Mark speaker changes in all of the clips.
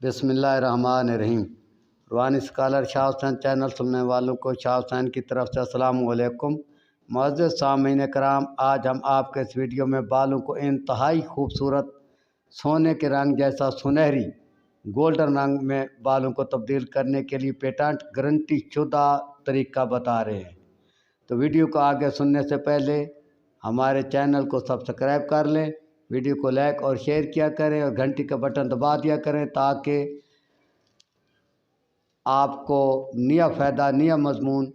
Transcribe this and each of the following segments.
Speaker 1: बिस्मिल्लाहिर्रहमानिर्रहीम। रूहानी scholar Shah Hussain channel सुनने वालों को शाह हुसैन की तरफ से अस्सलाम वालेकुम। मुअज़्ज़िज़ सामीन कराम, आज हम आपके इस वीडियो में बालों को इंतहाई खूबसूरत सोने के रंग जैसा सुनहरी गोल्डन रंग में बालों को तब्दील करने के लिए पेटेंट गारंटी शुदा तरीका बता रहे हैं। तो वीडियो को आगे सुनने से पहले हमारे चैनल को सब्सक्राइब कर लें, वीडियो को लाइक और शेयर किया करें और घंटी का बटन दबा दिया करें ताकि आपको नया फ़ायदा नया मज़मून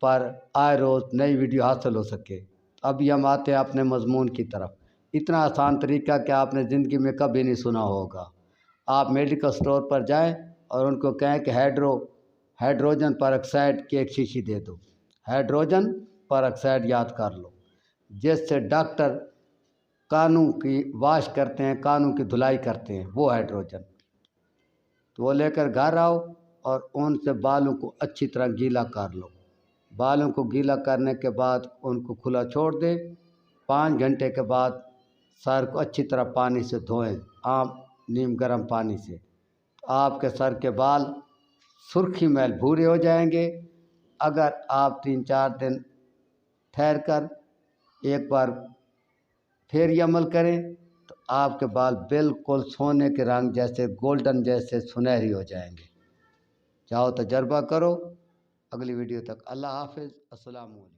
Speaker 1: पर आए रोज़ नई वीडियो हासिल हो सके। अभी हम आते हैं अपने मज़मून की तरफ। इतना आसान तरीका कि आपने ज़िंदगी में कभी नहीं सुना होगा। आप मेडिकल स्टोर पर जाएं और उनको कहें कि हाइड्रोजन परऑक्साइड की एक शीशी दे दो। हाइड्रोजन परऑक्साइड याद कर लो, जिससे डॉक्टर कानों की वाश करते हैं, कानों की धुलाई करते हैं, वो हाइड्रोजन। तो वो लेकर घर आओ और उनसे बालों को अच्छी तरह गीला कर लो। बालों को गीला करने के बाद उनको खुला छोड़ दें। 5 घंटे के बाद सर को अच्छी तरह पानी से धोएं, आम नीम गर्म पानी से। तो आपके सर के बाल सुर्खी मैल भूरे हो जाएंगे। अगर आप 3-4 दिन ठहर कर एक बार फिर ये अमल करें तो आपके बाल बिल्कुल सोने के रंग जैसे गोल्डन जैसे सुनहरी हो जाएंगे। चाहो तजर्बा करो। अगली वीडियो तक अल्लाह हाफिज़। अस्सलाम वालेकुम।